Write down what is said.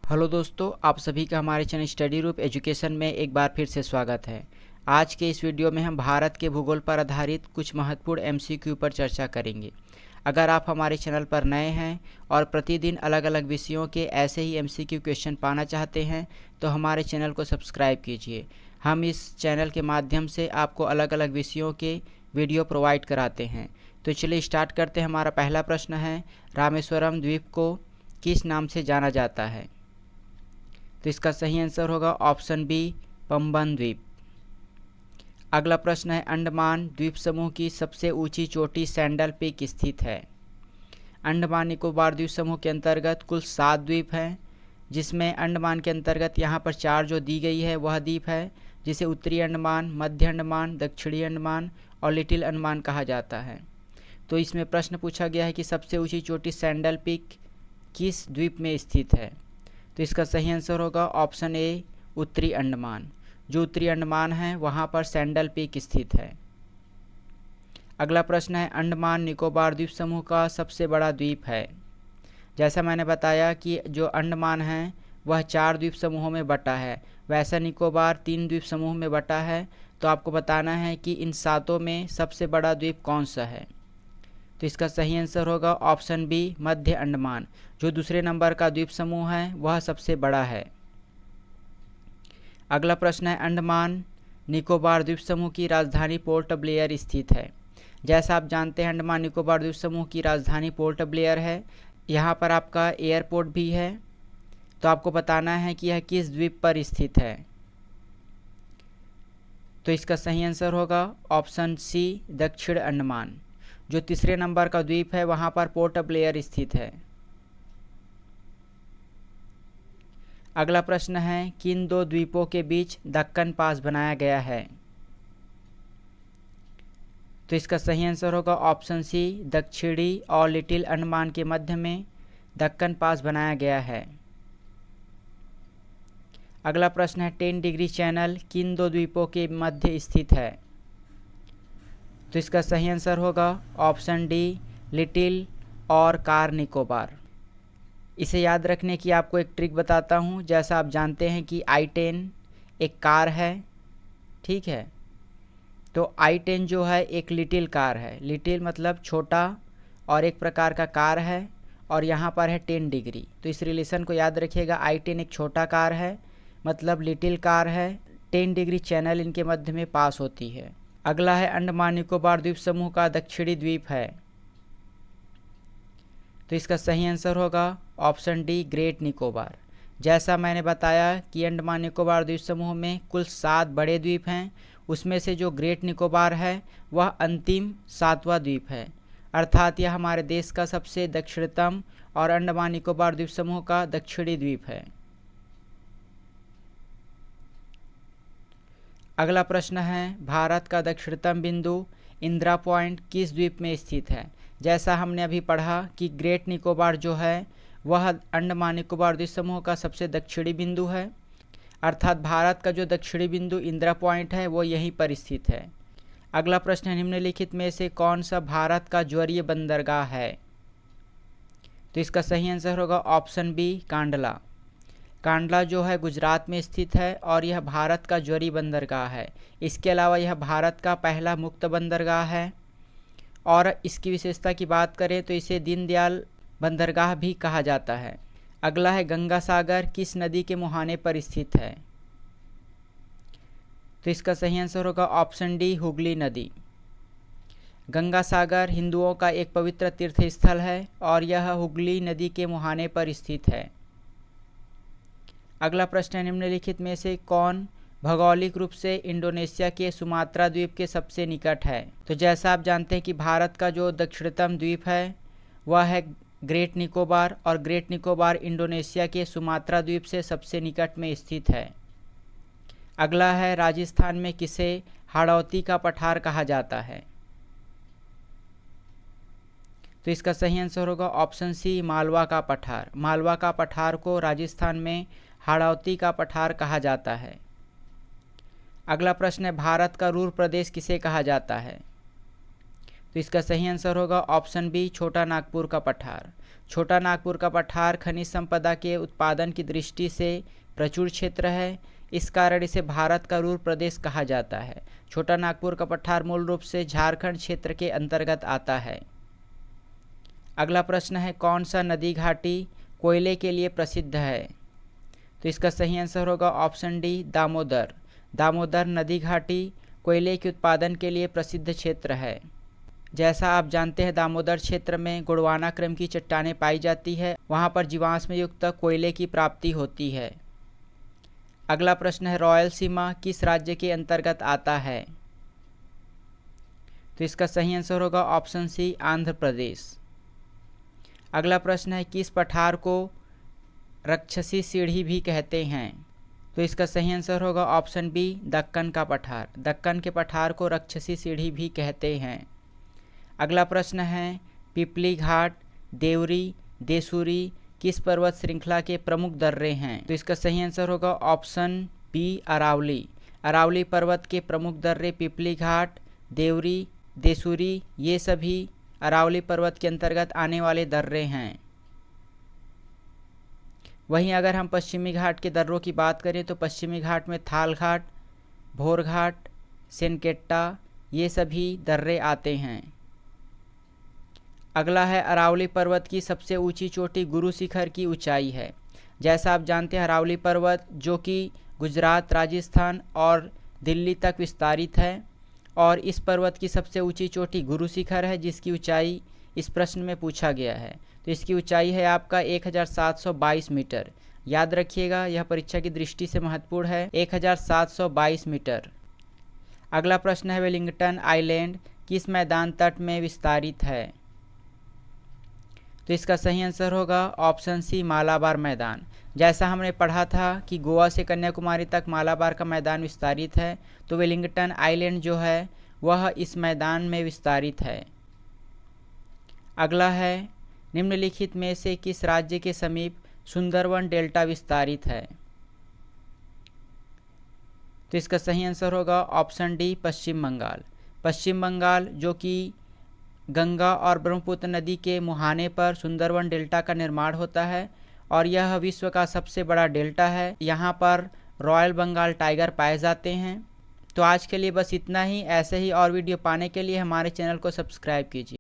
Hello दोस्तों, आप सभी का हमारे चैनल स्टडी रूप एजुकेशन में एक बार फिर से स्वागत है। आज के इस वीडियो में हम भारत के भूगोल पर आधारित कुछ महत्वपूर्ण एमसीक्यू पर चर्चा करेंगे। अगर आप हमारे चैनल पर नए हैं और प्रतिदिन अलग अलग विषयों के ऐसे ही एमसीक्यू क्वेश्चन पाना चाहते हैं तो हमारे चैनल को सब्सक्राइब कीजिए। हम इस चैनल के माध्यम से आपको अलग अलग विषयों के वीडियो प्रोवाइड कराते हैं। तो चलिए स्टार्ट करते हैं। हमारा पहला प्रश्न है, रामेश्वरम द्वीप को किस नाम से जाना जाता है? तो इसका सही आंसर होगा ऑप्शन बी, पंबन द्वीप। अगला प्रश्न है, अंडमान द्वीप समूह की सबसे ऊंची चोटी सैंडल पीक स्थित है। अंडमान निकोबार द्वीप समूह के अंतर्गत कुल 7 द्वीप हैं, जिसमें अंडमान के अंतर्गत यहाँ पर 4 जो दी गई है वह द्वीप है, जिसे उत्तरी अंडमान, मध्य अंडमान, दक्षिणी अंडमान और लिटिल अंडमान कहा जाता है। तो इसमें प्रश्न पूछा गया है कि सबसे ऊंची चोटी सैंडल पीक किस द्वीप में स्थित है? तो इसका सही आंसर होगा ऑप्शन ए, उत्तरी अंडमान। जो उत्तरी अंडमान है वहाँ पर सैंडल पीक स्थित है। अगला प्रश्न है, अंडमान निकोबार द्वीप समूह का सबसे बड़ा द्वीप है। जैसा मैंने बताया कि जो अंडमान है वह 4 द्वीप समूहों में बटा है, वैसा निकोबार 3 द्वीप समूह में बटा है। तो आपको बताना है कि इन 7 में सबसे बड़ा द्वीप कौन सा है। तो इसका सही आंसर होगा ऑप्शन बी, मध्य अंडमान। जो दूसरे नंबर का द्वीप समूह है वह सबसे बड़ा है। अगला प्रश्न है, अंडमान निकोबार द्वीप समूह की राजधानी पोर्ट ब्लेयर स्थित है। जैसा आप जानते हैं अंडमान निकोबार द्वीप समूह की राजधानी पोर्ट ब्लेयर है। यहाँ पर आपका एयरपोर्ट भी है। तो आपको बताना है कि यह किस द्वीप पर स्थित है। तो इसका सही आंसर होगा ऑप्शन सी, दक्षिण अंडमान। जो तीसरे नंबर का द्वीप है वहाँ पर पोर्ट ब्लेयर स्थित है। अगला प्रश्न है, किन 2 द्वीपों के बीच दक्कन पास बनाया गया है? तो इसका सही आंसर होगा ऑप्शन सी, दक्षिणी और लिटिल अंडमान के मध्य में दक्कन पास बनाया गया है। अगला प्रश्न है, 10 डिग्री चैनल किन 2 द्वीपों के मध्य स्थित है? तो इसका सही आंसर होगा ऑप्शन डी, लिटिल और कार निकोबार। इसे याद रखने की आपको एक ट्रिक बताता हूँ। जैसा आप जानते हैं कि i10 एक कार है, ठीक है। तो i10 जो है एक लिटिल कार है। लिटिल मतलब छोटा और एक प्रकार का कार है, और यहाँ पर है 10 डिग्री। तो इस रिलेशन को याद रखिएगा। i10 एक छोटा कार है, मतलब लिटिल कार है। 10 डिग्री चैनल इनके मध्य में पास होती है। अगला है, अंडमान निकोबार द्वीप समूह का दक्षिणी द्वीप है। तो इसका सही आंसर होगा ऑप्शन डी, ग्रेट निकोबार। जैसा मैंने बताया कि अंडमान निकोबार द्वीप समूह में कुल 7 बड़े द्वीप हैं, उसमें से जो ग्रेट निकोबार है वह अंतिम 7वां द्वीप है। अर्थात यह हमारे देश का सबसे दक्षिणतम और अंडमान निकोबार द्वीप समूह का दक्षिणी द्वीप है। अगला प्रश्न है, भारत का दक्षिणतम बिंदु इंदिरा पॉइंट किस द्वीप में स्थित है? जैसा हमने अभी पढ़ा कि ग्रेट निकोबार जो है वह अंडमान निकोबार द्वीप समूह का सबसे दक्षिणी बिंदु है। अर्थात भारत का जो दक्षिणी बिंदु इंदिरा पॉइंट है वो यहीं पर स्थित है। अगला प्रश्न है, निम्नलिखित में से कौन सा भारत का ज्वरीय बंदरगाह है? तो इसका सही आंसर होगा ऑप्शन बी, कांडला। कांडला जो है गुजरात में स्थित है और यह भारत का ज्वरीय बंदरगाह है। इसके अलावा यह भारत का पहला मुक्त बंदरगाह है, और इसकी विशेषता की बात करें तो इसे दीनदयाल बंदरगाह भी कहा जाता है। अगला है, गंगा सागर किस नदी के मुहाने पर स्थित है? तो इसका सही आंसर होगा ऑप्शन डी, हुगली नदी। गंगा सागर हिंदुओं का एक पवित्र तीर्थ स्थल है और यह हुगली नदी के मुहाने पर स्थित है। अगला प्रश्न है, निम्नलिखित में से कौन भौगोलिक रूप से इंडोनेशिया के सुमात्रा द्वीप के सबसे निकट है? तो जैसा आप जानते हैं कि भारत का जो दक्षिणतम द्वीप है वह है ग्रेट निकोबार, और ग्रेट निकोबार इंडोनेशिया के सुमात्रा द्वीप से सबसे निकट में स्थित है। अगला है, राजस्थान में किसे हाड़ौती का पठार कहा जाता है? तो इसका सही आंसर होगा ऑप्शन सी, मालवा का पठार। मालवा का पठार को राजस्थान में हाड़ौती का पठार कहा जाता है। अगला प्रश्न है, भारत का रूर प्रदेश किसे कहा जाता है? तो इसका सही आंसर होगा ऑप्शन बी, छोटा नागपुर का पठार। छोटा नागपुर का पठार खनिज संपदा के उत्पादन की दृष्टि से प्रचुर क्षेत्र है, इस कारण इसे भारत का रूर प्रदेश कहा जाता है। छोटा नागपुर का पठार मूल रूप से झारखंड क्षेत्र के अंतर्गत आता है। अगला प्रश्न है, कौन सा नदी घाटी कोयले के लिए प्रसिद्ध है? तो इसका सही आंसर होगा ऑप्शन डी, दामोदर। दामोदर नदी घाटी कोयले के उत्पादन के लिए प्रसिद्ध क्षेत्र है। जैसा आप जानते हैं, दामोदर क्षेत्र में गोंडवाना क्रम की चट्टानें पाई जाती है, वहाँ पर जीवाश्म युक्त कोयले की प्राप्ति होती है। अगला प्रश्न है, रायलसीमा किस राज्य के अंतर्गत आता है? तो इसका सही आंसर होगा ऑप्शन सी, आंध्र प्रदेश। अगला प्रश्न है, किस पठार को राक्षसी सीढ़ी भी कहते हैं? तो इसका सही आंसर होगा ऑप्शन बी, दक्कन का पठार। दक्कन के पठार को राक्षसी सीढ़ी भी कहते हैं। अगला प्रश्न है, पिपली घाट, देवरी, देसूरी किस पर्वत श्रृंखला के प्रमुख दर्रे हैं? तो इसका सही आंसर होगा ऑप्शन बी, अरावली। अरावली पर्वत के प्रमुख दर्रे पिपली घाट, देवरी, देसूरी ये सभी अरावली पर्वत के अंतर्गत आने वाले दर्रे हैं। वहीं अगर हम पश्चिमी घाट के दर्रों की बात करें तो पश्चिमी घाट में थाल घाट, भोर घाट, सेनकेट्टा ये सभी दर्रे आते हैं। अगला है, अरावली पर्वत की सबसे ऊंची चोटी गुरु शिखर की ऊंचाई है। जैसा आप जानते हैं, अरावली पर्वत जो कि गुजरात, राजस्थान और दिल्ली तक विस्तारित है और इस पर्वत की सबसे ऊंची चोटी गुरु शिखर है, जिसकी ऊंचाई इस प्रश्न में पूछा गया है। तो इसकी ऊंचाई है आपका 1722 मीटर। याद रखिएगा, यह परीक्षा की दृष्टि से महत्वपूर्ण है, 1722 मीटर। अगला प्रश्न है, वेलिंगटन आइलैंड किस मैदान तट में विस्तारित है? तो इसका सही आंसर होगा ऑप्शन सी, मालाबार मैदान। जैसा हमने पढ़ा था कि गोवा से कन्याकुमारी तक मालाबार का मैदान विस्तारित है, तो वेलिंगटन आइलैंड जो है वह इस मैदान में विस्तारित है। अगला है, निम्नलिखित में से किस राज्य के समीप सुंदरवन डेल्टा विस्तारित है? तो इसका सही आंसर होगा ऑप्शन डी, पश्चिम बंगाल। पश्चिम बंगाल जो कि गंगा और ब्रह्मपुत्र नदी के मुहाने पर सुंदरवन डेल्टा का निर्माण होता है और यह विश्व का सबसे बड़ा डेल्टा है। यहाँ पर रॉयल बंगाल टाइगर पाए जाते हैं। तो आज के लिए बस इतना ही। ऐसे ही और वीडियो पाने के लिए हमारे चैनल को सब्सक्राइब कीजिए।